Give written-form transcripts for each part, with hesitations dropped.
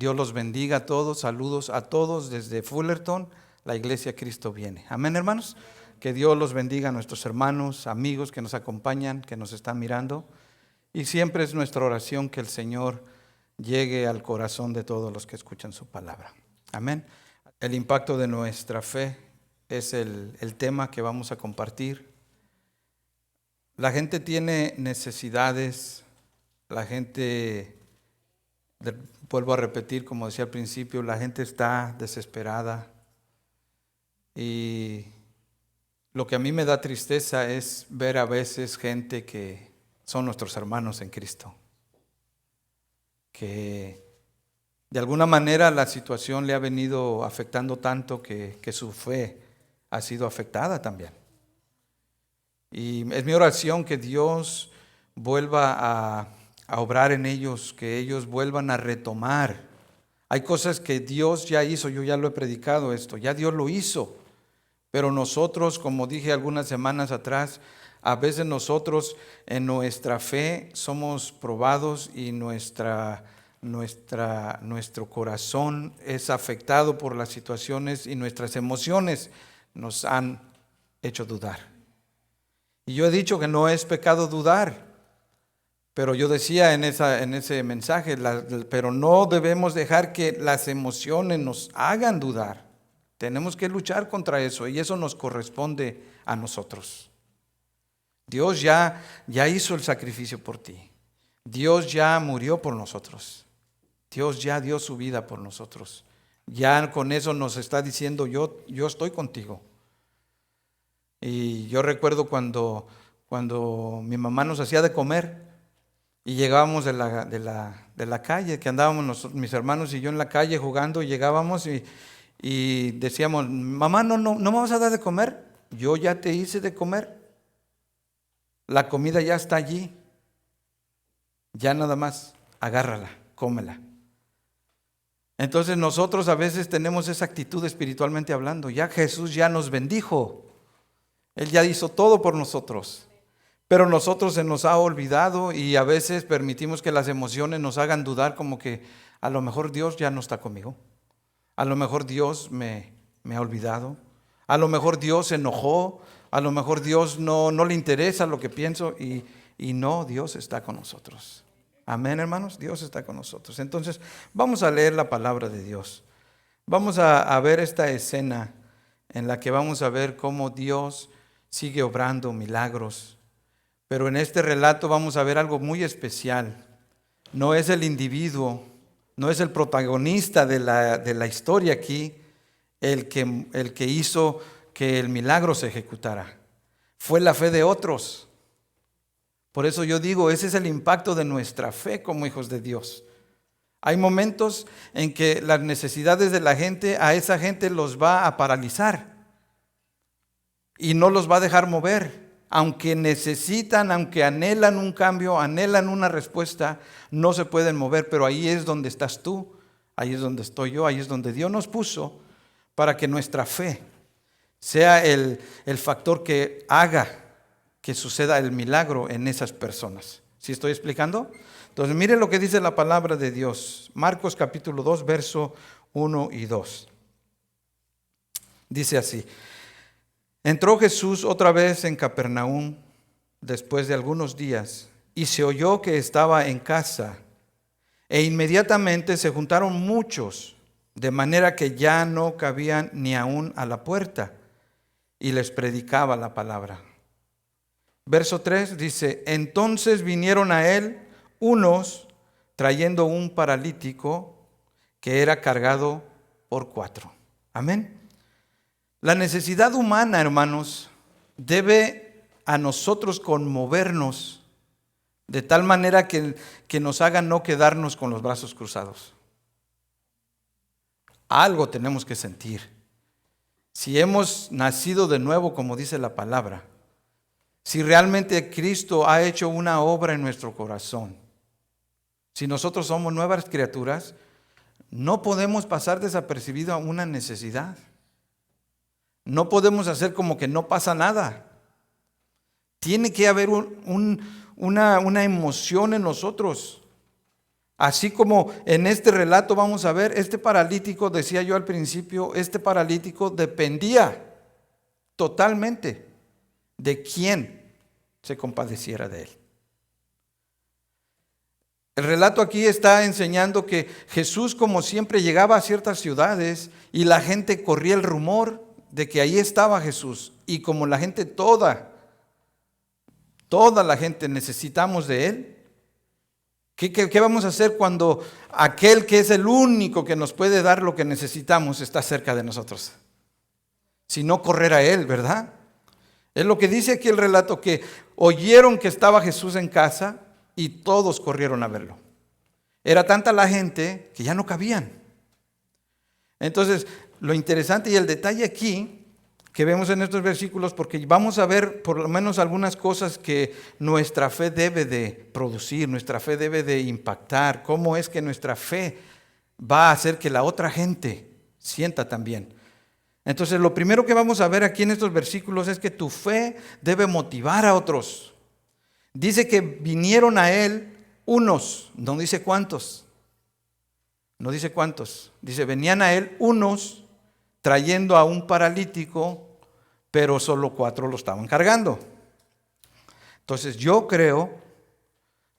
Dios los bendiga a todos. Saludos a todos desde Fullerton, la Iglesia Cristo Viene. Amén, hermanos. Que Dios los bendiga a nuestros hermanos, amigos que nos acompañan, que nos están mirando. Y siempre es nuestra oración que el Señor llegue al corazón de todos los que escuchan su palabra. Amén. El impacto de nuestra fe es el tema que vamos a compartir. La gente tiene necesidades, la gente, vuelvo a repetir como decía al principio, la gente está desesperada. Y lo que a mí me da tristeza es ver a veces gente que son nuestros hermanos en Cristo, que de alguna manera la situación le ha venido afectando tanto que su fe ha sido afectada también. Y es mi oración que Dios vuelva a obrar en ellos, que ellos vuelvan a retomar. Hay cosas que Dios ya hizo, yo ya lo he predicado esto, ya Dios lo hizo. Pero nosotros, como dije algunas semanas atrás, a veces nosotros en nuestra fe somos probados y nuestro corazón es afectado por las situaciones y nuestras emociones nos han hecho dudar. Y yo he dicho que no es pecado dudar, pero yo decía en ese mensaje, pero no debemos dejar que las emociones nos hagan dudar. Tenemos que luchar contra eso y eso nos corresponde a nosotros. Dios ya hizo el sacrificio por ti. Dios ya murió por nosotros. Dios ya dio su vida por nosotros. Ya con eso nos está diciendo, yo estoy contigo. Y yo recuerdo cuando mi mamá nos hacía de comer y llegábamos de la calle, que andábamos mis hermanos y yo en la calle jugando, y llegábamos y decíamos, mamá, no me vas a dar de comer, yo ya te hice de comer, la comida ya está allí, ya nada más, agárrala, cómela. Entonces nosotros a veces tenemos esa actitud espiritualmente hablando, ya Jesús ya nos bendijo, Él ya hizo todo por nosotros, pero nosotros se nos ha olvidado y a veces permitimos que las emociones nos hagan dudar, como que a lo mejor Dios ya no está conmigo. A lo mejor Dios me ha olvidado, a lo mejor Dios se enojó, a lo mejor Dios no le interesa lo que pienso y no, Dios está con nosotros. Amén, hermanos, Dios está con nosotros. Entonces vamos a leer la palabra de Dios. Vamos a ver esta escena en la que vamos a ver cómo Dios sigue obrando milagros. Pero en este relato vamos a ver algo muy especial. No es el individuo, no es el protagonista de la historia aquí el que hizo que el milagro se ejecutara. Fue la fe de otros. Por eso yo digo, ese es el impacto de nuestra fe como hijos de Dios. Hay momentos en que las necesidades de la gente, a esa gente los va a paralizar y no los va a dejar mover. Aunque necesitan, aunque anhelan un cambio, anhelan una respuesta, no se pueden mover, pero ahí es donde estás tú, ahí es donde estoy yo, ahí es donde Dios nos puso para que nuestra fe sea el factor que haga que suceda el milagro en esas personas. ¿Sí estoy explicando? Entonces mire lo que dice la palabra de Dios. Marcos capítulo 2, verso 1 y 2. Dice así: entró Jesús otra vez en Capernaum después de algunos días y se oyó que estaba en casa, e inmediatamente se juntaron muchos, de manera que ya no cabían ni aún a la puerta, y les predicaba la palabra. Verso 3 dice: entonces vinieron a él unos trayendo un paralítico que era cargado por 4. Amén. La necesidad humana, hermanos, debe a nosotros conmovernos de tal manera que nos haga no quedarnos con los brazos cruzados. Algo tenemos que sentir. Si hemos nacido de nuevo, como dice la palabra, si realmente Cristo ha hecho una obra en nuestro corazón, si nosotros somos nuevas criaturas, no podemos pasar desapercibido a una necesidad. No podemos hacer como que no pasa nada. Tiene que haber una emoción en nosotros. Así como en este relato vamos a ver, este paralítico, decía yo al principio, este paralítico dependía totalmente de quién se compadeciera de él. El relato aquí está enseñando que Jesús, como siempre, llegaba a ciertas ciudades y la gente corría el rumor de que ahí estaba Jesús. Y como la gente toda la gente necesitamos de Él, ¿qué vamos a hacer cuando aquel que es el único que nos puede dar lo que necesitamos está cerca de nosotros? Si no correr a Él, ¿verdad? Es lo que dice aquí el relato, que oyeron que estaba Jesús en casa y todos corrieron a verlo. Era tanta la gente que ya no cabían. Entonces, lo interesante y el detalle aquí que vemos en estos versículos, porque vamos a ver por lo menos algunas cosas que nuestra fe debe de producir, nuestra fe debe de impactar, cómo es que nuestra fe va a hacer que la otra gente sienta también. Entonces, lo primero que vamos a ver aquí en estos versículos es que tu fe debe motivar a otros. Dice que vinieron a Él unos, no dice cuántos, no dice cuántos, dice venían a Él unos trayendo a un paralítico, pero solo 4 lo estaban cargando. Entonces yo creo,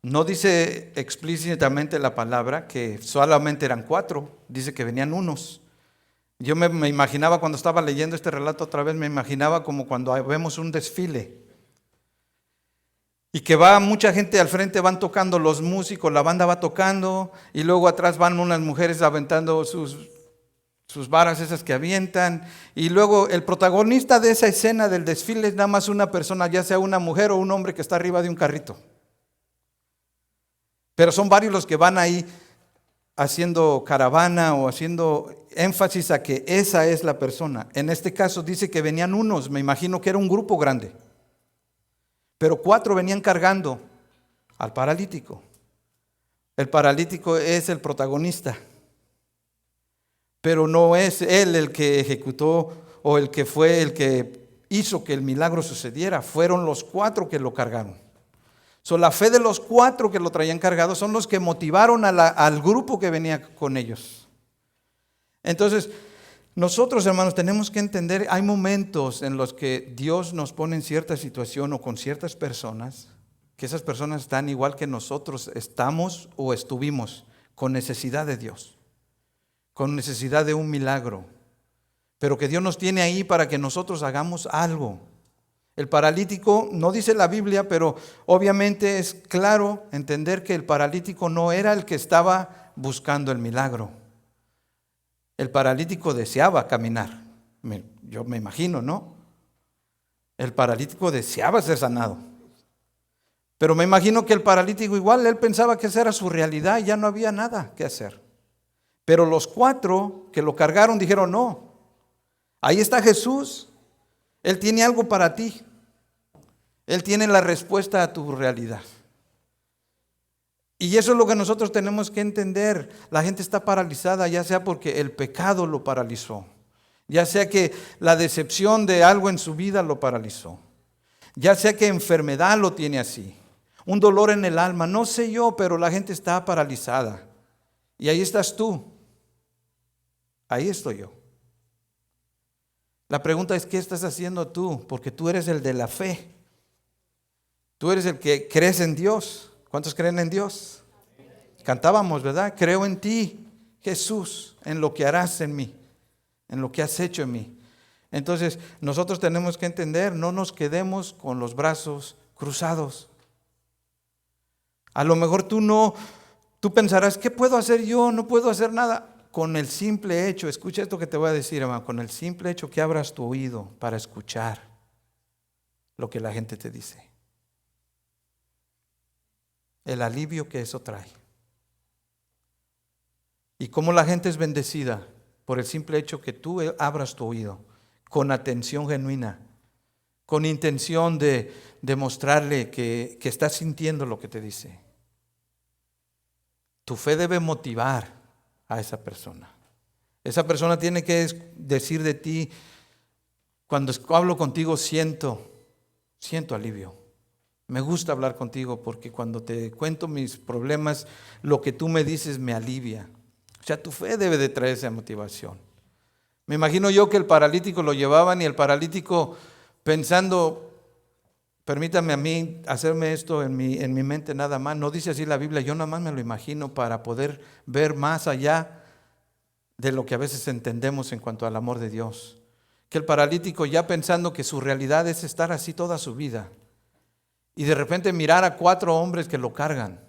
no dice explícitamente la palabra que solamente eran 4, dice que venían unos. Yo me imaginaba cuando estaba leyendo este relato otra vez, me imaginaba como cuando vemos un desfile y que va mucha gente al frente, van tocando los músicos, la banda va tocando y luego atrás van unas mujeres aventando sus varas esas que avientan, y luego el protagonista de esa escena del desfile es nada más una persona, ya sea una mujer o un hombre que está arriba de un carrito. Pero son varios los que van ahí haciendo caravana o haciendo énfasis a que esa es la persona. En este caso dice que venían unos, me imagino que era un grupo grande, pero 4 venían cargando al paralítico. El paralítico es el protagonista, pero no es él el que ejecutó o el que fue el que hizo que el milagro sucediera. Fueron los 4 que lo cargaron. La fe de los 4 que lo traían cargado son los que motivaron al grupo que venía con ellos. Entonces, nosotros, hermanos, tenemos que entender, hay momentos en los que Dios nos pone en cierta situación o con ciertas personas, que esas personas están igual que nosotros estamos o estuvimos, con necesidad de Dios, con necesidad de un milagro, pero que Dios nos tiene ahí para que nosotros hagamos algo. El paralítico, no dice la Biblia, pero obviamente es claro entender que el paralítico no era el que estaba buscando el milagro. El paralítico deseaba caminar, yo me imagino, ¿no? El paralítico deseaba ser sanado. Pero me imagino que el paralítico igual, él pensaba que esa era su realidad y ya no había nada que hacer. Pero los 4 que lo cargaron dijeron, no, ahí está Jesús, Él tiene algo para ti. Él tiene la respuesta a tu realidad. Y eso es lo que nosotros tenemos que entender. La gente está paralizada, ya sea porque el pecado lo paralizó, ya sea que la decepción de algo en su vida lo paralizó, ya sea que enfermedad lo tiene así, un dolor en el alma, no sé yo, pero la gente está paralizada. Y ahí estás tú, ahí estoy yo. La pregunta es, ¿qué estás haciendo tú? Porque tú eres el de la fe. Tú eres el que crees en Dios. ¿Cuántos creen en Dios? Cantábamos, ¿verdad? Creo en ti, Jesús, en lo que harás en mí, en lo que has hecho en mí. Entonces, nosotros tenemos que entender, no nos quedemos con los brazos cruzados. A lo mejor tú pensarás, ¿qué puedo hacer yo? No puedo hacer nada. Con el simple hecho, escucha esto que te voy a decir, hermano, con el simple hecho que abras tu oído para escuchar lo que la gente te dice, el alivio que eso trae. Y cómo la gente es bendecida por el simple hecho que tú abras tu oído con atención genuina, con intención de demostrarle que estás sintiendo lo que te dice. Tu fe debe motivar a esa persona. Esa persona tiene que decir de ti, cuando hablo contigo siento alivio. Me gusta hablar contigo porque cuando te cuento mis problemas, lo que tú me dices me alivia. O sea, tu fe debe de traer esa motivación. Me imagino yo que el paralítico lo llevaban y el paralítico pensando, permítame a mí hacerme esto en mi mente nada más. No dice así la Biblia, yo nada más me lo imagino para poder ver más allá de lo que a veces entendemos en cuanto al amor de Dios. Que el paralítico ya pensando que su realidad es estar así toda su vida y de repente mirar a 4 hombres que lo cargan.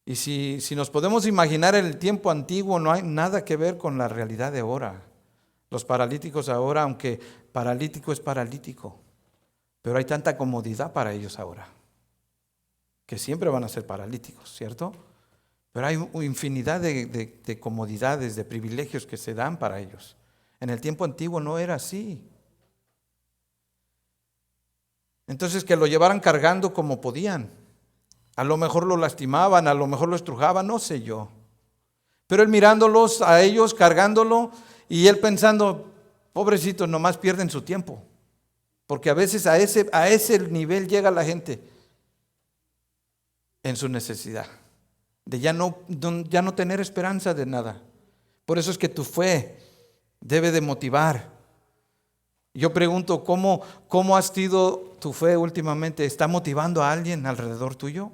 Y si nos podemos imaginar el tiempo antiguo, no hay nada que ver con la realidad de ahora. Los paralíticos ahora, aunque paralítico es paralítico, pero hay tanta comodidad para ellos ahora, que siempre van a ser paralíticos, ¿cierto? Pero hay infinidad de comodidades, de privilegios que se dan para ellos. En el tiempo antiguo no era así. Entonces que lo llevaran cargando como podían. A lo mejor lo lastimaban, a lo mejor lo estrujaban, no sé yo. Pero él mirándolos a ellos, cargándolo, y él pensando, pobrecitos, nomás pierden su tiempo. Porque a veces a ese nivel llega la gente en su necesidad, de ya no tener esperanza de nada. Por eso es que tu fe debe de motivar. Yo pregunto, ¿cómo ha sido tu fe últimamente? ¿Está motivando a alguien alrededor tuyo?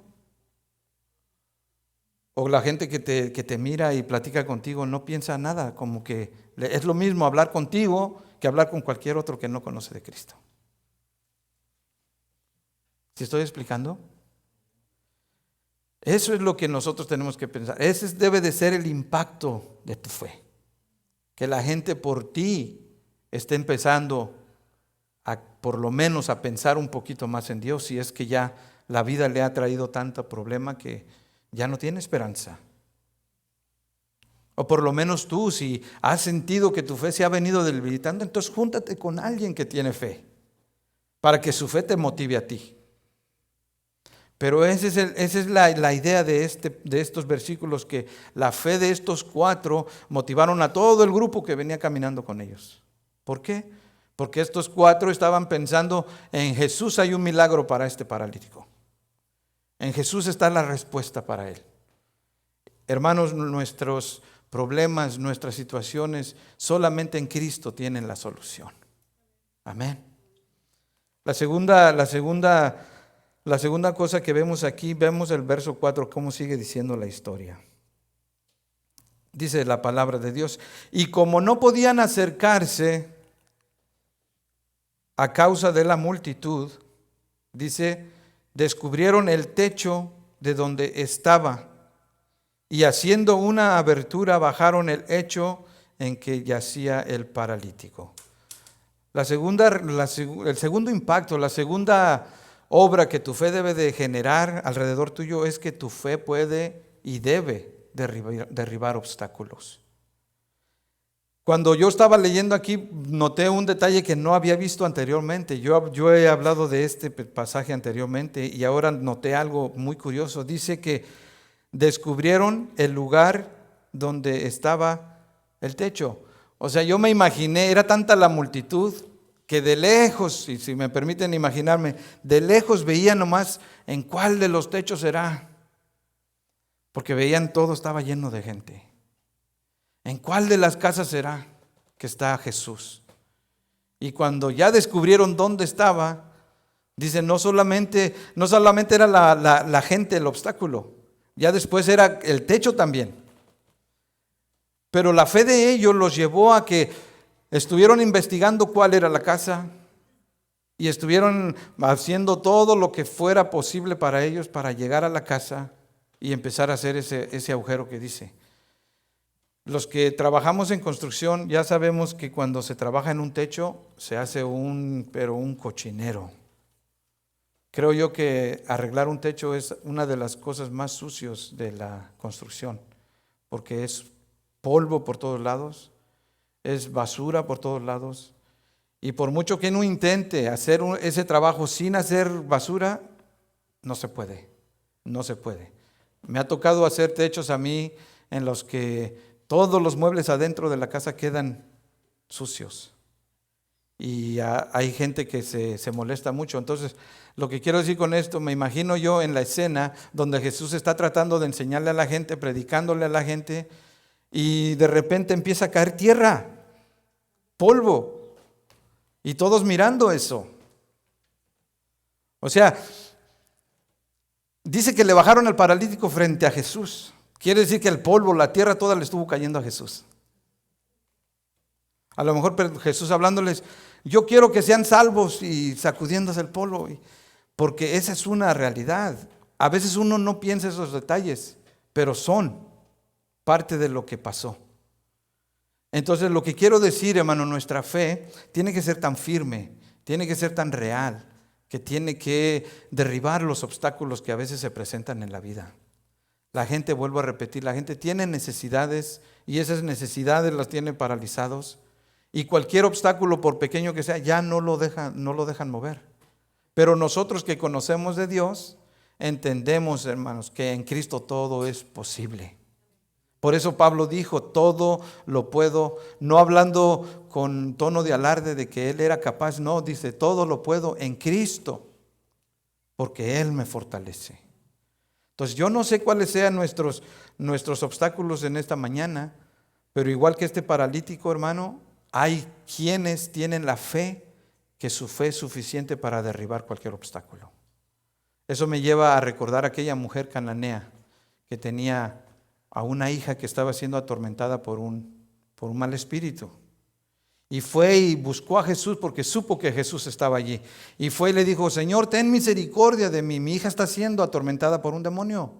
O la gente que te mira y platica contigo no piensa nada, como que es lo mismo hablar contigo que hablar con cualquier otro que no conoce de Cristo. ¿Sí estoy explicando? Eso es lo que nosotros tenemos que pensar. Ese debe de ser el impacto de tu fe. Que la gente por ti esté empezando por lo menos a pensar un poquito más en Dios, si es que ya la vida le ha traído tanto problema que ya no tiene esperanza. O por lo menos tú, si has sentido que tu fe se ha venido debilitando, entonces júntate con alguien que tiene fe, para que su fe te motive a ti. Pero esa es la idea de estos versículos, que la fe de estos 4 motivaron a todo el grupo que venía caminando con ellos. ¿Por qué? Porque estos 4 estaban pensando, en Jesús hay un milagro para este paralítico. En Jesús está la respuesta para él. Hermanos, nuestros problemas, nuestras situaciones, solamente en Cristo tienen la solución. Amén. La segunda cosa que vemos aquí, vemos el verso 4, cómo sigue diciendo la historia. Dice la palabra de Dios, y como no podían acercarse a causa de la multitud, dice, descubrieron el techo de donde estaba y haciendo una abertura bajaron el lecho en que yacía el paralítico. El segundo impacto, la segunda obra que tu fe debe de generar alrededor tuyo es que tu fe puede y debe derribar obstáculos. Cuando yo estaba leyendo aquí, noté un detalle que no había visto anteriormente. Yo he hablado de este pasaje anteriormente y ahora noté algo muy curioso. Dice que descubrieron el lugar donde estaba el techo. O sea, yo me imaginé, era tanta la multitud que de lejos, y si me permiten imaginarme, de lejos veía nomás en cuál de los techos será. Porque veían todo estaba lleno de gente. ¿En cuál de las casas será que está Jesús? Y cuando ya descubrieron dónde estaba, dicen, no solamente era la gente el obstáculo, ya después era el techo también. Pero la fe de ellos los llevó a que estuvieron investigando cuál era la casa y estuvieron haciendo todo lo que fuera posible para ellos para llegar a la casa y empezar a hacer ese agujero que dice. Los que trabajamos en construcción ya sabemos que cuando se trabaja en un techo se hace un cochinero. Creo yo que arreglar un techo es una de las cosas más sucios de la construcción, porque es polvo por todos lados, es basura por todos lados, y por mucho que uno intente hacer ese trabajo sin hacer basura, no se puede. Me ha tocado hacer techos a mí en los que todos los muebles adentro de la casa quedan sucios. y hay gente que se molesta mucho. Entonces, lo que quiero decir con esto, me imagino yo en la escena donde Jesús está tratando de enseñarle a la gente, predicándole a la gente, y de repente empieza a caer tierra, polvo, y todos mirando eso. O sea, dice que le bajaron al paralítico frente a Jesús. Quiere decir que el polvo, la tierra toda le estuvo cayendo a Jesús. A lo mejor Jesús hablándoles, yo quiero que sean salvos, y sacudiéndose el polvo, porque esa es una realidad. A veces uno no piensa esos detalles, pero son parte de lo que pasó. Entonces, lo que quiero decir, hermano, nuestra fe tiene que ser tan firme, tiene que ser tan real, que tiene que derribar los obstáculos que a veces se presentan en la vida. La gente, vuelvo a repetir, la gente tiene necesidades, y esas necesidades las tiene paralizados, y cualquier obstáculo, por pequeño que sea, ya no lo dejan mover. Pero nosotros que conocemos de Dios, entendemos, hermanos, que en Cristo todo es posible. Por eso Pablo dijo, todo lo puedo, no hablando con tono de alarde de que él era capaz, no, dice, todo lo puedo en Cristo, porque Él me fortalece. Entonces yo no sé cuáles sean nuestros obstáculos en esta mañana, pero igual que este paralítico, hermano, hay quienes tienen la fe, que su fe es suficiente para derribar cualquier obstáculo. Eso me lleva a recordar a aquella mujer cananea que tenía a una hija que estaba siendo atormentada por un mal espíritu. Y fue y buscó a Jesús porque supo que Jesús estaba allí. Y fue y le dijo, Señor, ten misericordia de mí, mi hija está siendo atormentada por un demonio.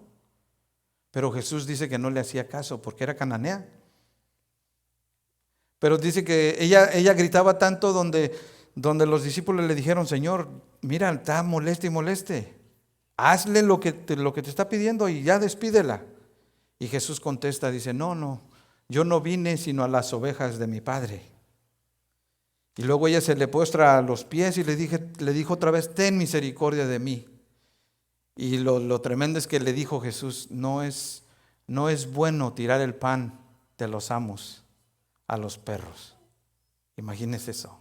Pero Jesús dice que no le hacía caso porque era cananea. Pero dice que ella gritaba tanto donde los discípulos le dijeron, Señor, mira, está moleste y moleste. Hazle lo que te está pidiendo y ya despídela. Y Jesús contesta, dice, no, yo no vine sino a las ovejas de mi Padre. Y luego ella se le postra a los pies y le dijo otra vez, ten misericordia de mí. Y lo tremendo es que le dijo Jesús, no es bueno tirar el pan de los amos a los perros. Imagínense eso.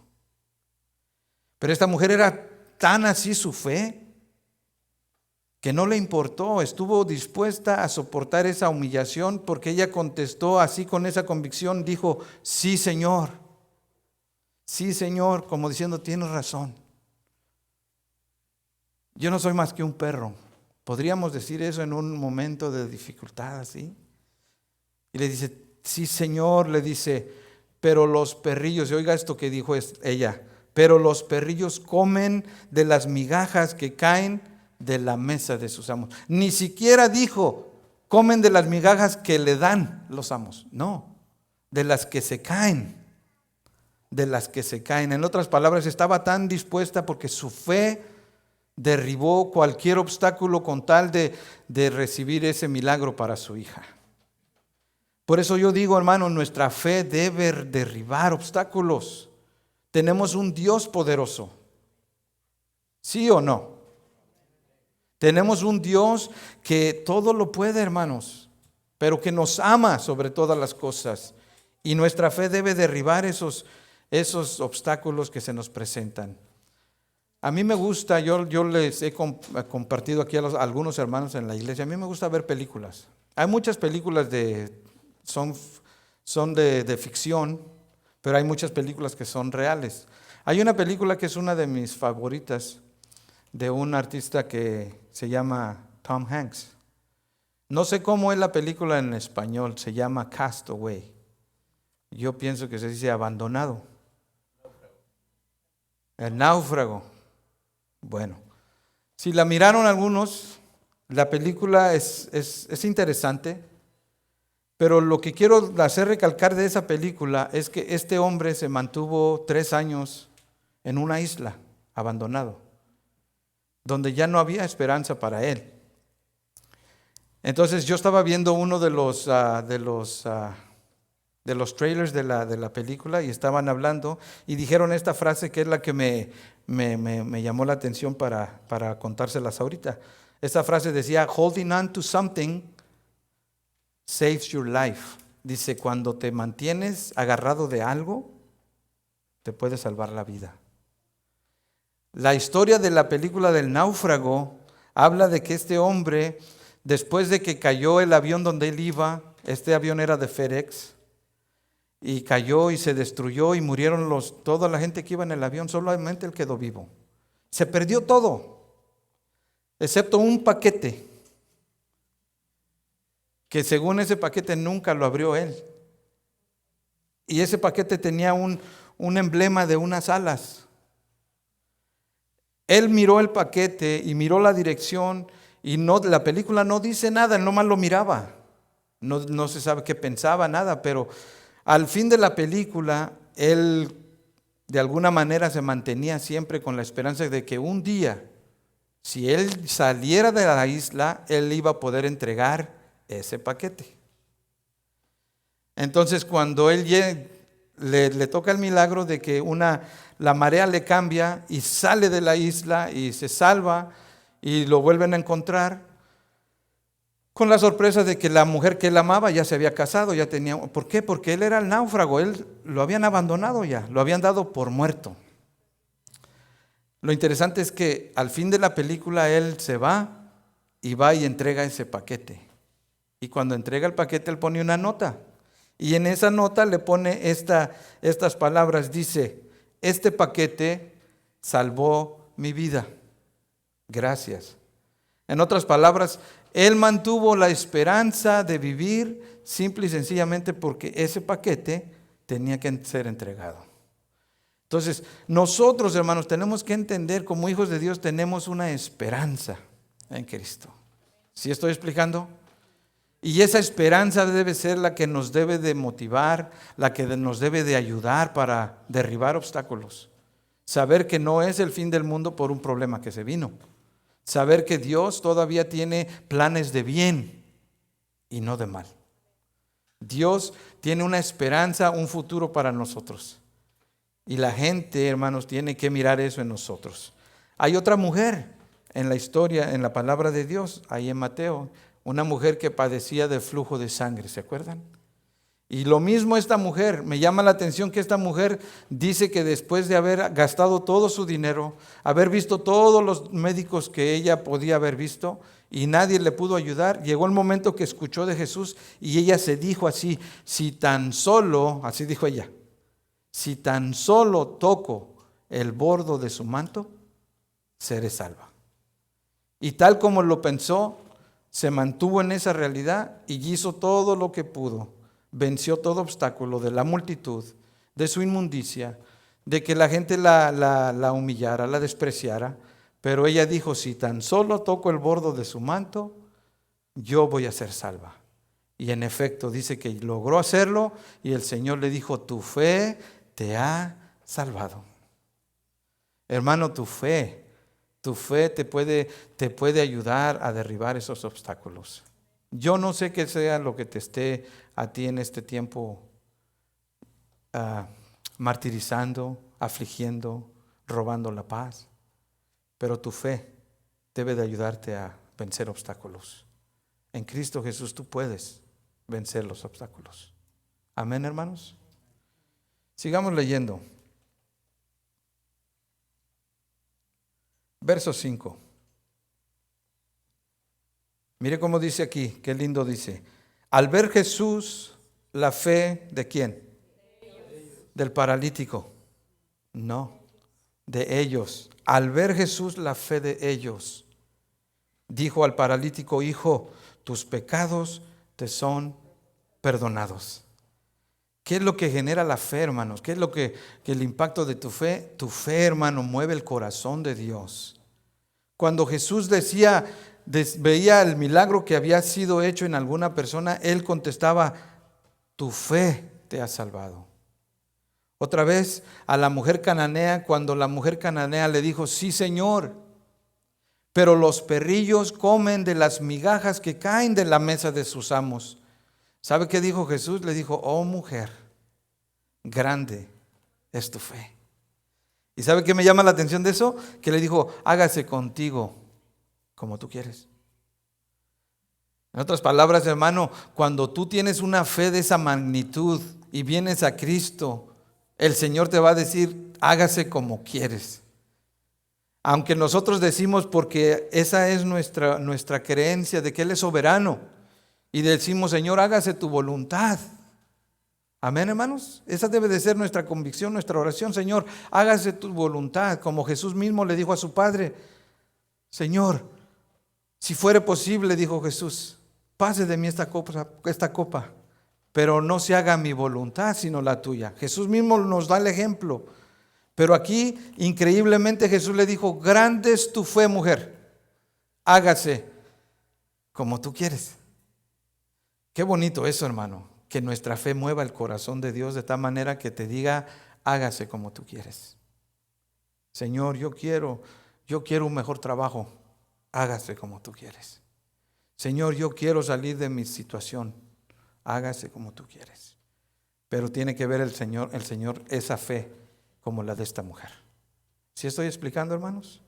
Pero esta mujer era tan así su fe, que no le importó, estuvo dispuesta a soportar esa humillación, porque ella contestó así con esa convicción, dijo, sí Señor, como diciendo, tienes razón. Yo no soy más que un perro. Podríamos decir eso en un momento de dificultad así. Y le dice, sí Señor, le dice, pero los perrillos, y oiga esto que dijo ella, pero los perrillos comen de las migajas que caen de la mesa de sus amos. Ni siquiera dijo, comen de las migajas que le dan los amos. No, de las que se caen. De las que se caen. En otras palabras, estaba tan dispuesta porque su fe derribó cualquier obstáculo con tal de recibir ese milagro para su hija. Por eso yo digo, hermano, nuestra fe debe derribar obstáculos. Tenemos un Dios poderoso. ¿Sí o no? Tenemos un Dios que todo lo puede, hermanos, pero que nos ama sobre todas las cosas. Y nuestra fe debe derribar esos obstáculos que se nos presentan. A mí me gusta, yo les he compartido aquí a algunos hermanos en la iglesia, a mí me gusta ver películas. Hay muchas películas son de ficción, pero hay muchas películas que son reales. Hay una película que es una de mis favoritas, de un artista que se llama Tom Hanks. No sé cómo es la película en español, se llama Castaway. Yo pienso que se dice abandonado. El náufrago. Bueno, si la miraron algunos, la película es interesante, pero lo que quiero hacer recalcar de esa película es que este hombre se mantuvo 3 años en una isla, abandonado, donde ya no había esperanza para él. Entonces yo estaba viendo uno de los trailers de la película y estaban hablando y dijeron esta frase que es la que me llamó la atención para contárselas ahorita. Esa frase decía, holding on to something saves your life. Dice, cuando te mantienes agarrado de algo, te puede salvar la vida. La historia de la película del náufrago habla de que este hombre, después de que cayó el avión donde él iba, este avión era de FedEx, y cayó y se destruyó y murieron toda la gente que iba en el avión, solamente él quedó vivo. Se perdió todo, excepto un paquete, que según ese paquete nunca lo abrió él. Y ese paquete tenía un emblema de unas alas. Él miró el paquete y miró la dirección y la película no dice nada, él nomás lo miraba. No se sabe qué pensaba, nada, pero al fin de la película, él de alguna manera se mantenía siempre con la esperanza de que un día, si él saliera de la isla, él iba a poder entregar ese paquete. Entonces, cuando él le toca el milagro de que la marea le cambia y sale de la isla y se salva y lo vuelven a encontrar, con la sorpresa de que la mujer que él amaba ya se había casado, ya tenía. ¿Por qué? Porque él era el náufrago, él lo habían abandonado ya, lo habían dado por muerto. Lo interesante es que al fin de la película él se va y entrega ese paquete. Y cuando entrega el paquete él pone una nota. Y en esa nota le pone estas palabras, dice: este paquete salvó mi vida. Gracias. En otras palabras, él mantuvo la esperanza de vivir simple y sencillamente porque ese paquete tenía que ser entregado. Entonces, nosotros, hermanos, tenemos que entender, como hijos de Dios, tenemos una esperanza en Cristo. ¿Sí estoy explicando? Y esa esperanza debe ser la que nos debe de motivar, la que nos debe de ayudar para derribar obstáculos. Saber que no es el fin del mundo por un problema que se vino. Saber que Dios todavía tiene planes de bien y no de mal. Dios tiene una esperanza, un futuro para nosotros. Y la gente, hermanos, tiene que mirar eso en nosotros. Hay otra mujer en la historia, en la palabra de Dios, ahí en Mateo, una mujer que padecía de flujo de sangre, ¿se acuerdan? Y lo mismo esta mujer, me llama la atención que esta mujer dice que después de haber gastado todo su dinero, haber visto todos los médicos que ella podía haber visto y nadie le pudo ayudar, llegó el momento que escuchó de Jesús y ella se dijo así: si tan solo, así dijo ella, si tan solo toco el borde de su manto, seré salva. Y tal como lo pensó, se mantuvo en esa realidad y hizo todo lo que pudo. Venció todo obstáculo de la multitud, de su inmundicia, de que la gente la humillara, la despreciara. Pero ella dijo: si tan solo toco el borde de su manto, yo voy a ser salva. Y en efecto dice que logró hacerlo y el Señor le dijo: tu fe te ha salvado. Hermano, tu fe te puede ayudar a derribar esos obstáculos. Yo no sé qué sea lo que te esté a ti en este tiempo martirizando, afligiendo, robando la paz, pero tu fe debe de ayudarte a vencer obstáculos. En Cristo Jesús tú puedes vencer los obstáculos. Amén, hermanos. Sigamos leyendo. Verso 5. Mire cómo dice aquí, qué lindo dice. Al ver Jesús la fe ¿de quién? Del paralítico. No, de ellos. Al ver Jesús la fe de ellos, dijo al paralítico: hijo, tus pecados te son perdonados. ¿Qué es lo que genera la fe, hermanos? ¿Qué es lo que el impacto de tu fe? Tu fe, hermano, mueve el corazón de Dios. Cuando Jesús veía el milagro que había sido hecho en alguna persona, Él contestaba: tu fe te ha salvado. Otra vez a la mujer cananea, cuando la mujer cananea le dijo: sí, Señor, pero los perrillos comen de las migajas que caen de la mesa de sus amos. ¿Sabe qué dijo Jesús? Le dijo: oh mujer, grande es tu fe. ¿Y sabe qué me llama la atención de eso? Que le dijo: hágase contigo como tú quieres. En otras palabras, hermano, cuando tú tienes una fe de esa magnitud y vienes a Cristo El Señor te va a decir, hágase como quieres. Aunque nosotros decimos, porque esa es nuestra creencia de que Él es soberano, y decimos, Señor, hágase tu voluntad. Amén, hermanos. Esa debe de ser nuestra convicción, nuestra oración. Señor, hágase tu voluntad, como Jesús mismo le dijo a su Padre. Señor, si fuere posible, dijo Jesús, pase de mí esta copa, pero no se haga mi voluntad, sino la tuya. Jesús mismo nos da el ejemplo. Pero aquí, increíblemente, Jesús le dijo, grande es tu fe, mujer, hágase como tú quieres. Qué bonito eso, hermano, que nuestra fe mueva el corazón de Dios de tal manera que te diga, hágase como tú quieres. Señor, yo quiero un mejor trabajo, hágase como tú quieres. Señor, yo quiero salir de mi situación, hágase como tú quieres. Pero tiene que ver el Señor esa fe como la de esta mujer. ¿Sí estoy explicando, hermanos?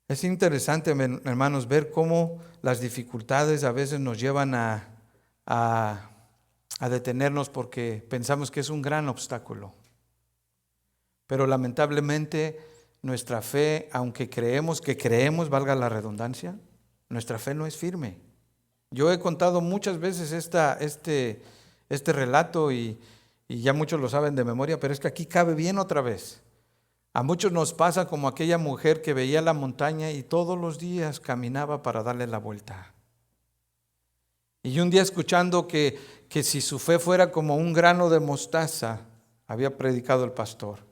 Es interesante, hermanos, ver cómo las dificultades a veces nos llevan a detenernos porque pensamos que es un gran obstáculo. Pero lamentablemente nuestra fe, aunque creemos, valga la redundancia, nuestra fe no es firme. Yo he contado muchas veces este relato y ya muchos lo saben de memoria, pero es que aquí cabe bien otra vez. A muchos nos pasa como aquella mujer que veía la montaña y todos los días caminaba para darle la vuelta. Y un día escuchando que si su fe fuera como un grano de mostaza, había predicado el pastor,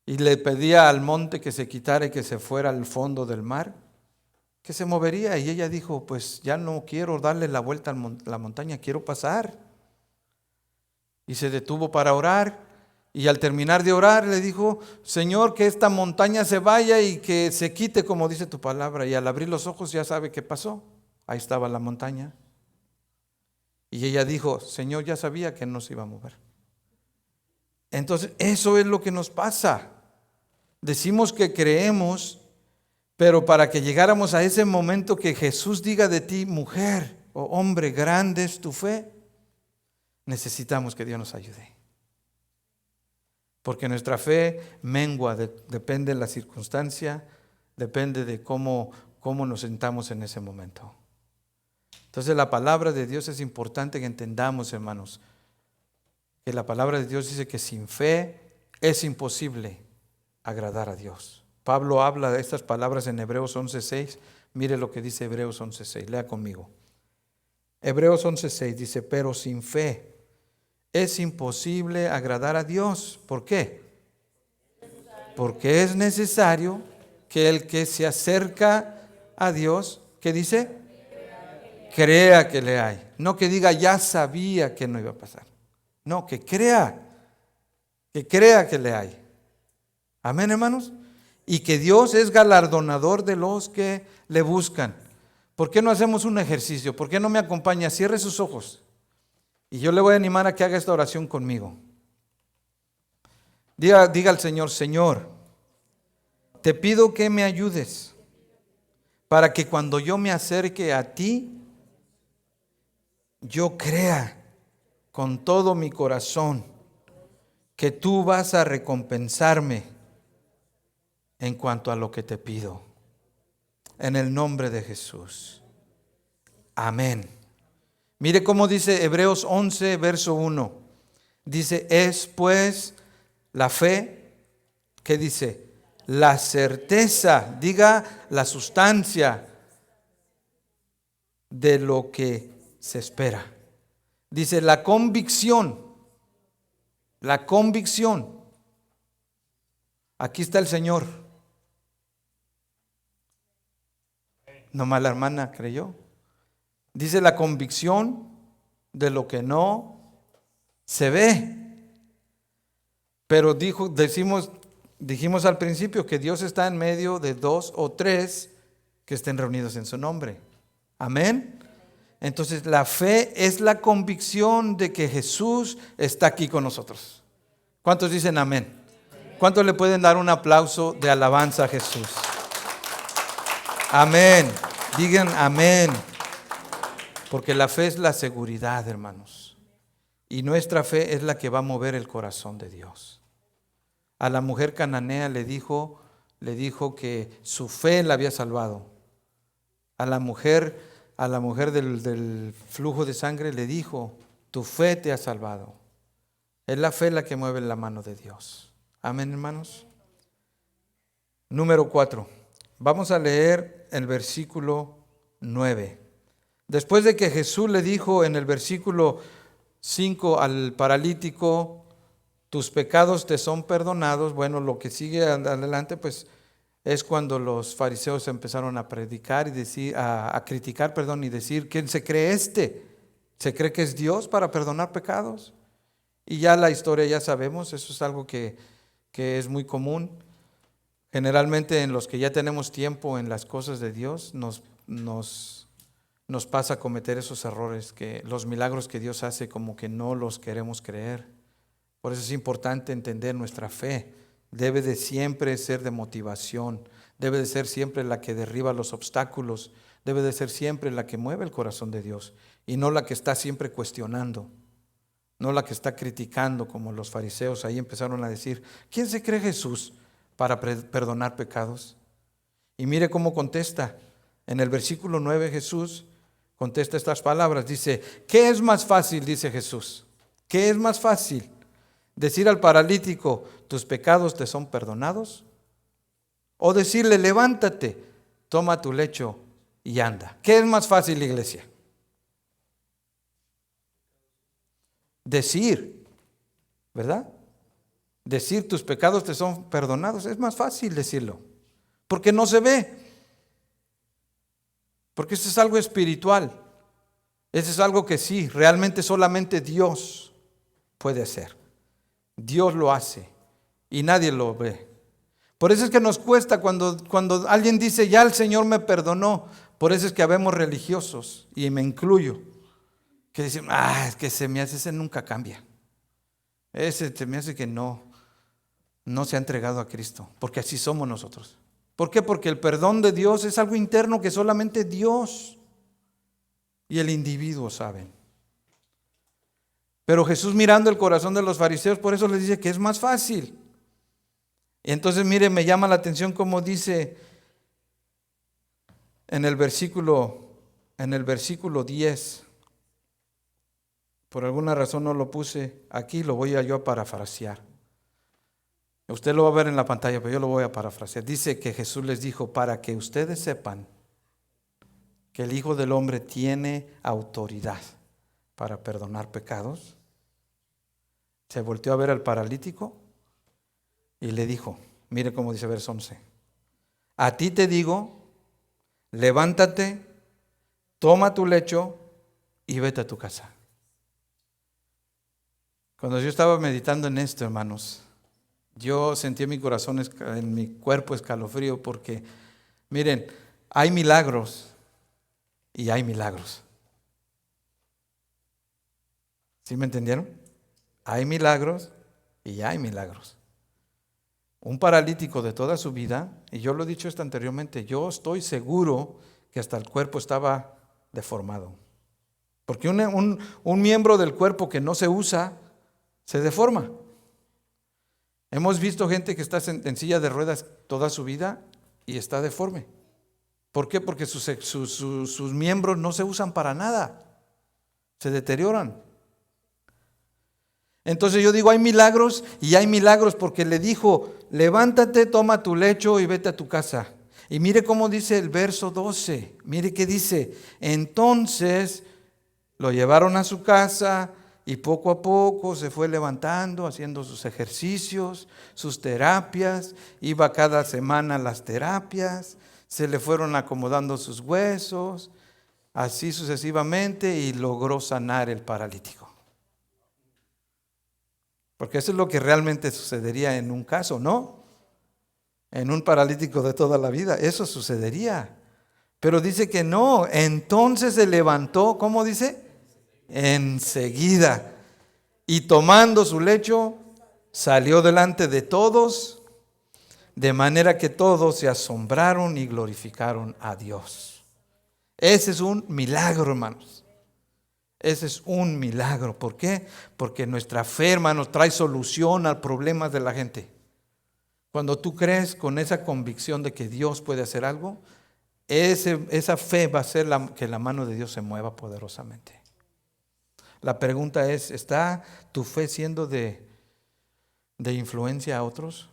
y le pedía al monte que se quitara y que se fuera al fondo del mar, que se movería. Y ella dijo, pues ya no quiero darle la vuelta a la montaña, quiero pasar. Y se detuvo para orar, y al terminar de orar le dijo, Señor, que esta montaña se vaya y que se quite como dice tu palabra. Y al abrir los ojos ya sabe qué pasó, ahí estaba la montaña. Y ella dijo, Señor, ya sabía que no se iba a mover. Entonces eso es lo que nos pasa. Decimos que creemos, pero para que llegáramos a ese momento que Jesús diga de ti, mujer o hombre, grande es tu fe, necesitamos que Dios nos ayude. Porque nuestra fe mengua, depende de la circunstancia, depende de cómo nos sentamos en ese momento. Entonces la palabra de Dios es importante que entendamos, hermanos, que la palabra de Dios dice que sin fe es imposible agradar a Dios. Pablo habla de estas palabras en Hebreos 11:6. Mire lo que dice Hebreos 11:6. Lea conmigo. Hebreos 11:6 dice, pero sin fe es imposible agradar a Dios. ¿Por qué? Porque es necesario que el que se acerca a Dios, ¿qué dice? Crea que le hay. No que diga, ya sabía que no iba a pasar. No, que crea que le hay. Amén, hermanos. Y que Dios es galardonador de los que le buscan. ¿Por qué no hacemos un ejercicio? ¿Por qué no me acompaña? Cierre sus ojos. Y yo le voy a animar a que haga esta oración conmigo. Diga al Señor, Señor, te pido que me ayudes para que cuando yo me acerque a ti, yo crea con todo mi corazón que tú vas a recompensarme en cuanto a lo que te pido. En el nombre de Jesús. Amén. Mire cómo dice Hebreos 11, verso 1. Dice, es pues la fe, ¿qué dice? La certeza, diga la sustancia de lo que se espera. Dice la convicción. La convicción. Aquí está el Señor. Nomás la hermana creyó. Dice la convicción de lo que no se ve. Pero dijimos al principio que Dios está en medio de 2 o 3 que estén reunidos en su nombre. Amén. Entonces la fe es la convicción de que Jesús está aquí con nosotros. ¿Cuántos dicen amén? ¿Cuántos le pueden dar un aplauso de alabanza a Jesús? Amén. Digan amén. Porque la fe es la seguridad, hermanos. Y nuestra fe es la que va a mover el corazón de Dios. A la mujer cananea le dijo que su fe la había salvado. A la mujer del flujo de sangre le dijo, tu fe te ha salvado. Es la fe la que mueve la mano de Dios. Amén, hermanos. Número 4. Vamos a leer el versículo 9. Después de que Jesús le dijo en el versículo 5 al paralítico, tus pecados te son perdonados. Bueno, lo que sigue adelante pues es cuando los fariseos empezaron a predicar y decir, a criticar, y decir, ¿quién se cree este? ¿Se cree que es Dios para perdonar pecados? Y ya la historia ya sabemos, eso es algo que es muy común. Generalmente en los que ya tenemos tiempo en las cosas de Dios nos pasa cometer esos errores, que los milagros que Dios hace como que no los queremos creer. Por eso es importante entender nuestra fe. Debe de siempre ser de motivación, debe de ser siempre la que derriba los obstáculos, debe de ser siempre la que mueve el corazón de Dios y no la que está siempre cuestionando, no la que está criticando, como los fariseos ahí empezaron a decir, ¿quién se cree Jesús para perdonar pecados? Y mire cómo contesta. En el versículo 9 Jesús contesta estas palabras, dice, ¿qué es más fácil? Dice Jesús, ¿qué es más fácil? ¿Decir al paralítico, tus pecados te son perdonados? ¿O decirle, levántate, toma tu lecho y anda? ¿Qué es más fácil, iglesia? Decir, ¿verdad? Decir, tus pecados te son perdonados, es más fácil decirlo, porque no se ve. Porque eso es algo espiritual. Eso es algo que sí, realmente solamente Dios puede hacer. Dios lo hace y nadie lo ve. Por eso es que nos cuesta cuando alguien dice, ya el Señor me perdonó. Por eso es que habemos religiosos, y me incluyo, que dicen, es que se me hace, ese nunca cambia. Ese se me hace que no se ha entregado a Cristo, porque así somos nosotros. ¿Por qué? Porque el perdón de Dios es algo interno que solamente Dios y el individuo saben. Pero Jesús, mirando el corazón de los fariseos, por eso les dice que es más fácil. Y entonces, mire, me llama la atención como dice en el versículo 10. Por alguna razón no lo puse aquí, lo voy yo a parafrasear. Usted lo va a ver en la pantalla, pero yo lo voy a parafrasear. Dice que Jesús les dijo, para que ustedes sepan que el Hijo del Hombre tiene autoridad para perdonar pecados. Se volteó a ver al paralítico y le dijo, mire cómo dice verso 11, a ti te digo, levántate, toma tu lecho y vete a tu casa. Cuando yo estaba meditando en esto, hermanos, yo sentí en mi corazón, en mi cuerpo escalofrío, porque miren, hay milagros y hay milagros. ¿Sí me entendieron? Hay milagros y hay milagros. Un paralítico de toda su vida, y yo lo he dicho esto anteriormente, yo estoy seguro que hasta el cuerpo estaba deformado. Porque un miembro del cuerpo que no se usa, se deforma. Hemos visto gente que está en silla de ruedas toda su vida y está deforme. ¿Por qué? Porque sus miembros no se usan para nada, se deterioran. Entonces yo digo, hay milagros y hay milagros, porque le dijo, levántate, toma tu lecho y vete a tu casa. Y mire cómo dice el verso 12, mire qué dice, entonces lo llevaron a su casa y poco a poco se fue levantando, haciendo sus ejercicios, sus terapias, iba cada semana a las terapias, se le fueron acomodando sus huesos, así sucesivamente, y logró sanar el paralítico. Porque eso es lo que realmente sucedería en un caso, ¿no? En un paralítico de toda la vida, eso sucedería. Pero dice que no, entonces se levantó, ¿cómo dice? Enseguida. Y tomando su lecho, salió delante de todos, de manera que todos se asombraron y glorificaron a Dios. Ese es un milagro, hermanos. Ese es un milagro. ¿Por qué? Porque nuestra fe, hermanos, trae solución a problemas de la gente. Cuando tú crees con esa convicción de que Dios puede hacer algo, esa fe va a hacer que la mano de Dios se mueva poderosamente. La pregunta es, ¿está tu fe siendo de influencia a otros?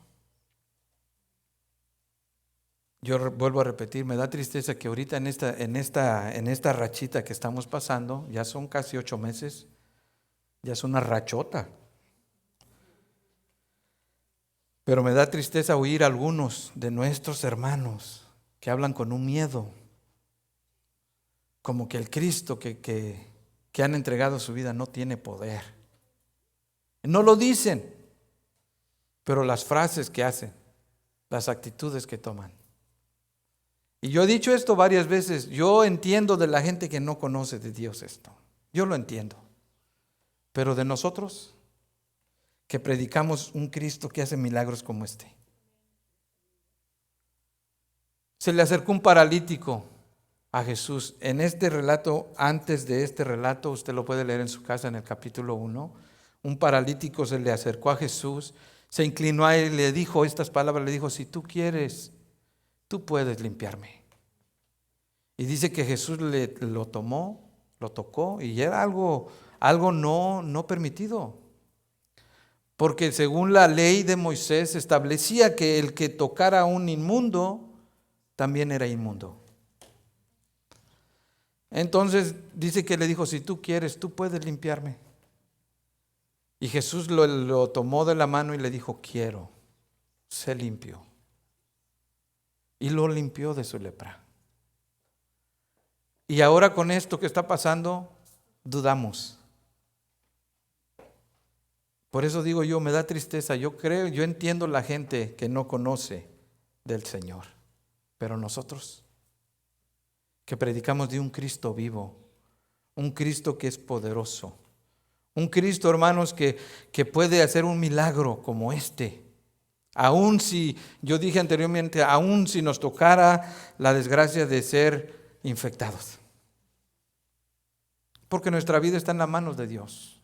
Yo vuelvo a repetir, me da tristeza que ahorita en esta rachita que estamos pasando, ya son casi 8 meses, ya es una rachota. Pero me da tristeza oír a algunos de nuestros hermanos que hablan con un miedo, como que el Cristo que han entregado su vida no tiene poder. No lo dicen, pero las frases que hacen, las actitudes que toman. Y yo he dicho esto varias veces, yo entiendo de la gente que no conoce de Dios esto, yo lo entiendo, pero de nosotros que predicamos un Cristo que hace milagros como este. Se le acercó un paralítico a Jesús. En este relato, antes de este relato, usted lo puede leer en su casa en el capítulo 1, un paralítico se le acercó a Jesús, se inclinó a él y le dijo estas palabras, le dijo, si tú quieres, tú puedes limpiarme. Y dice que Jesús lo tomó, lo tocó y era algo no permitido. Porque según la ley de Moisés establecía que el que tocara a un inmundo también era inmundo. Entonces dice que le dijo, si tú quieres, tú puedes limpiarme. Y Jesús lo tomó de la mano y le dijo, quiero, sé limpio. Y lo limpió de su lepra. Y ahora con esto que está pasando, dudamos. Por eso digo yo, me da tristeza. Yo entiendo la gente que no conoce del Señor. Pero nosotros, que predicamos de un Cristo vivo, un Cristo que es poderoso, un Cristo, hermanos, que puede hacer un milagro como este. Aún si, yo dije anteriormente, aún si nos tocara la desgracia de ser infectados. Porque nuestra vida está en las manos de Dios.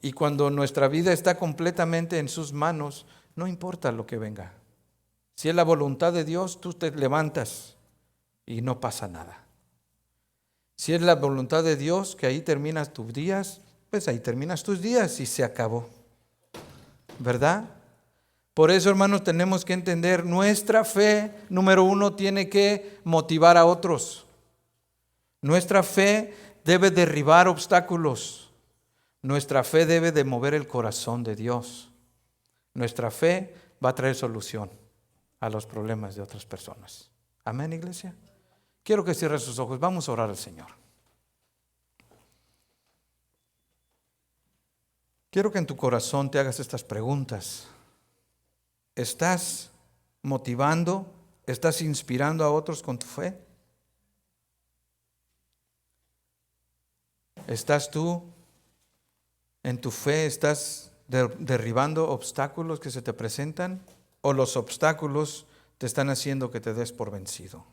Y cuando nuestra vida está completamente en sus manos, no importa lo que venga. Si es la voluntad de Dios, tú te levantas y no pasa nada. Si es la voluntad de Dios que ahí terminas tus días, pues ahí terminas tus días y se acabó. ¿Verdad? Por eso, hermanos, tenemos que entender, nuestra fe, número 1, tiene que motivar a otros. Nuestra fe debe derribar obstáculos. Nuestra fe debe de mover el corazón de Dios. Nuestra fe va a traer solución a los problemas de otras personas. Amén, iglesia. Quiero que cierre sus ojos. Vamos a orar al Señor. Quiero que en tu corazón te hagas estas preguntas. ¿Estás motivando? ¿Estás inspirando a otros con tu fe? ¿Estás tú en tu fe? ¿Estás derribando obstáculos que se te presentan? ¿O los obstáculos te están haciendo que te des por vencido?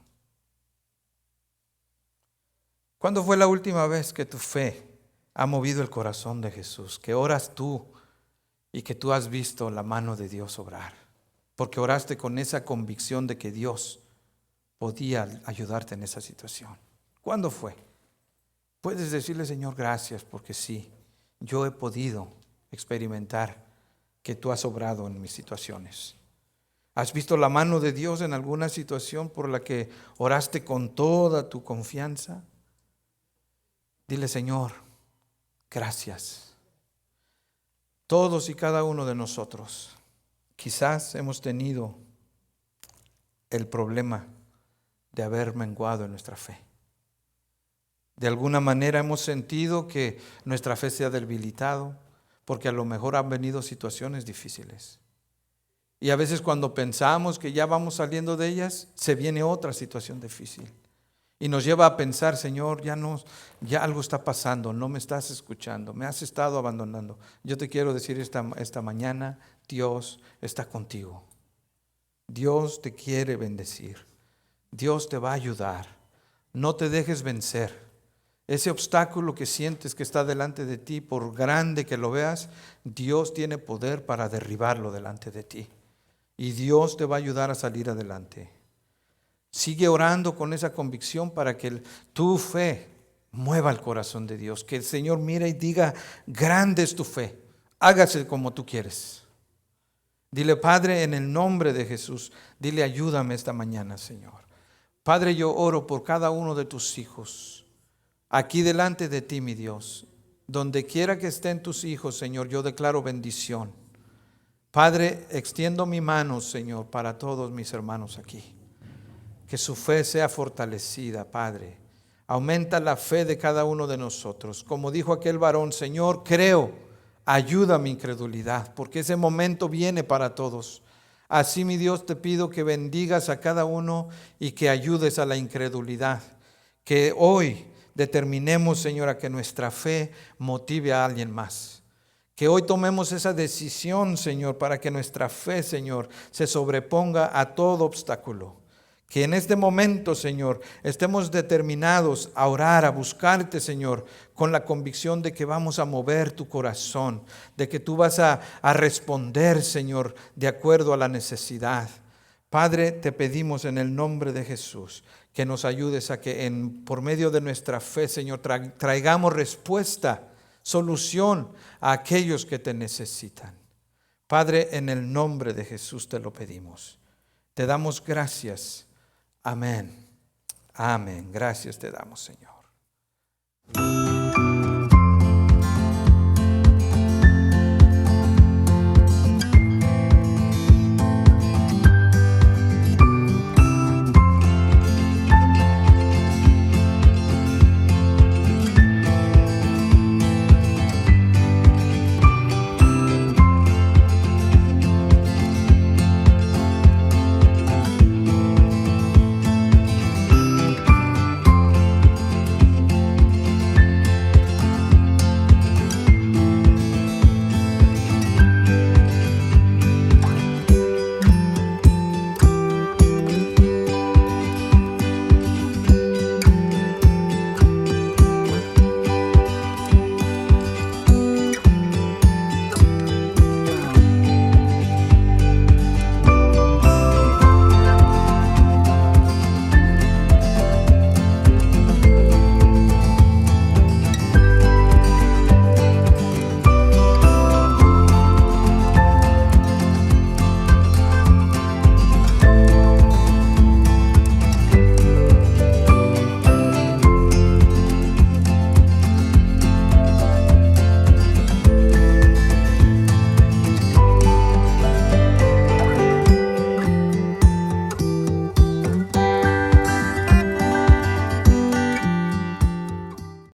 ¿Cuándo fue la última vez que tu fe ha movido el corazón de Jesús? Que oras tú y que tú has visto la mano de Dios obrar. Porque oraste con esa convicción de que Dios podía ayudarte en esa situación. ¿Cuándo fue? Puedes decirle, Señor, gracias, porque sí, yo he podido experimentar que tú has obrado en mis situaciones. ¿Has visto la mano de Dios en alguna situación por la que oraste con toda tu confianza? Dile, Señor, gracias. Todos y cada uno de nosotros quizás hemos tenido el problema de haber menguado en nuestra fe. De alguna manera hemos sentido que nuestra fe se ha debilitado porque a lo mejor han venido situaciones difíciles. Y a veces cuando pensamos que ya vamos saliendo de ellas, se viene otra situación difícil. Y nos lleva a pensar, Señor, ya algo está pasando, no me estás escuchando, me has estado abandonando. Yo te quiero decir esta mañana, Dios está contigo. Dios te quiere bendecir. Dios te va a ayudar. No te dejes vencer. Ese obstáculo que sientes que está delante de ti, por grande que lo veas, Dios tiene poder para derribarlo delante de ti. Y Dios te va a ayudar a salir adelante. Sigue orando con esa convicción para que tu fe mueva el corazón de Dios. Que el Señor mire y diga, grande es tu fe, hágase como tú quieres. Dile, Padre, en el nombre de Jesús, dile, ayúdame esta mañana, Señor. Padre, yo oro por cada uno de tus hijos. Aquí delante de ti, mi Dios, donde quiera que estén tus hijos, Señor, yo declaro bendición. Padre, extiendo mi mano, Señor, para todos mis hermanos aquí. Que su fe sea fortalecida, Padre. Aumenta la fe de cada uno de nosotros. Como dijo aquel varón, Señor, creo, ayuda mi incredulidad, porque ese momento viene para todos. Así, mi Dios, te pido que bendigas a cada uno y que ayudes a la incredulidad. Que hoy determinemos, Señor, a que nuestra fe motive a alguien más. Que hoy tomemos esa decisión, Señor, para que nuestra fe, Señor, se sobreponga a todo obstáculo. Que en este momento, Señor, estemos determinados a orar, a buscarte, Señor, con la convicción de que vamos a mover tu corazón, de que tú vas a responder, Señor, de acuerdo a la necesidad. Padre, te pedimos en el nombre de Jesús que nos ayudes a que por medio de nuestra fe, Señor, traigamos respuesta, solución a aquellos que te necesitan. Padre, en el nombre de Jesús te lo pedimos. Te damos gracias. Amén. Amén. Gracias te damos, Señor.